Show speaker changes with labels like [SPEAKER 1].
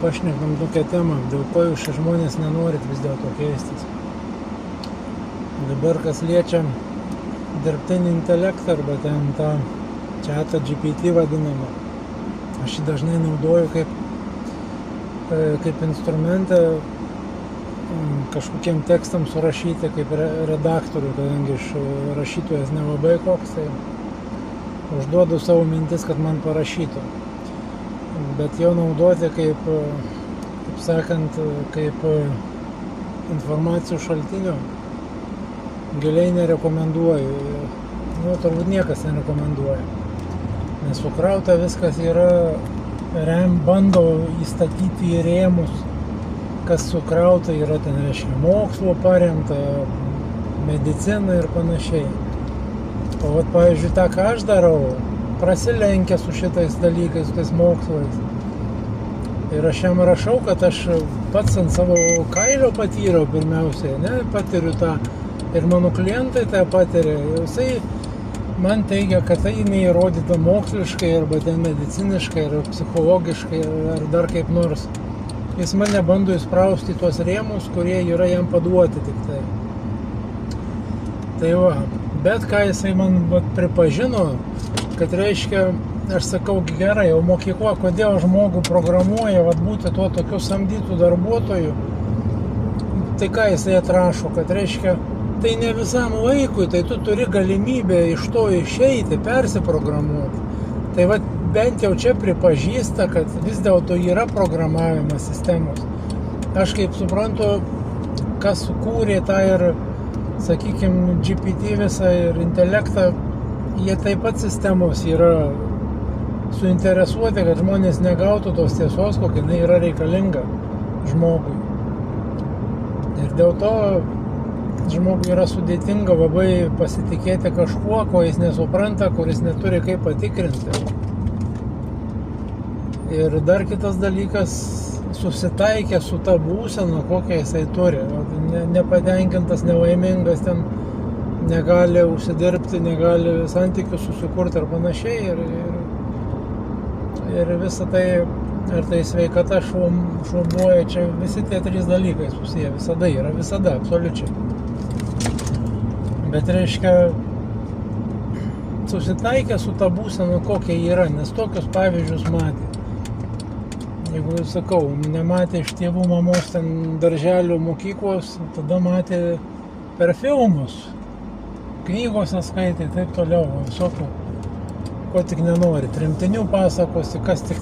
[SPEAKER 1] pašnekam tokią temą, dėl ko jūs šie žmonės nenorit vis dėlto keistis. Dabar kas liečia dirbtinį intelektą arba ten tą chatą GPT vadinamą, aš jį dažnai naudoju kaip instrumentą kažkokiem tekstam surašyti, kaip redaktoriui, kadangi aš rašytojas nelabai koks, tai užduodu savo mintis, kad man parašytų. Bet jau naudoti kaip sakant, kaip informacijų šaltinio giliai nerekomenduoju. Turbūt niekas nerekomenduoja. Nes sukrauta viskas yra, bando įstatyti į rėmus, kas sukrauta yra ten, reiškia, mokslo paremta, medicina ir panašiai. O vat, pavyzdžiui, tą, ką aš darau, prasilenkia su šitais dalykais, su tais mokslais. Ir aš jam rašau, kad aš pats ant savo kailio patyriau pirmiausiai, patiriu tą. Ir mano klientai tą patiria. Jisai man teigia, kad tai neįrodyta moksliškai, arba ten mediciniškai, ar psichologiškai, ar dar kaip nors. Jis mane bando įsprausti tuos rėmus, kurie yra jam paduoti tik tai. Tai va, bet ką jisai man pripažino, kad reiškia, aš sakau, gerai, o mokykla, kodėl žmogų programuoja būti tuo tokiu samdytų darbuotojų, tai ką jisai atrašo, kad reiškia, tai ne visam laikui, tai tu turi galimybę iš to išeiti, persiprogramuoti. Tai va, bent jau čia pripažįsta, kad vis dėlto yra programavimas sistemos. Aš kaip suprantu, kas sukūrė tą ir, sakykime, GPT visą ir intelektą, jie taip pat sistemos yra suinteresuoti, kad žmonės negautų tos tiesos, kokia jinai yra reikalinga žmogui. Ir dėl to žmogui yra sudėtinga labai pasitikėti kažkuo, ko jis nesupranta, kuris neturi kaip patikrinti. Ir dar kitas dalykas, susitaikė su ta būsena, kokią jisai turi. Nepatenkintas, nelaimingas, ten negali užsidirbti, negali santykių susikurti ir panašiai. Ir visa tai, ar tai sveikata šlubuoja, čia visi tie trys dalykai susiję, visada, absoliučiai. Bet reiškia, susitaikė su ta būsena, kokia yra, nes tokius pavyzdžius matė. Jeigu, sakau, nematė iš tėvų, mamos ten darželių, mokyklos, tada matė per filmus, knygose skaitė, taip toliau, visokių, ko tik nenori, tremtinių pasakosi, kas tik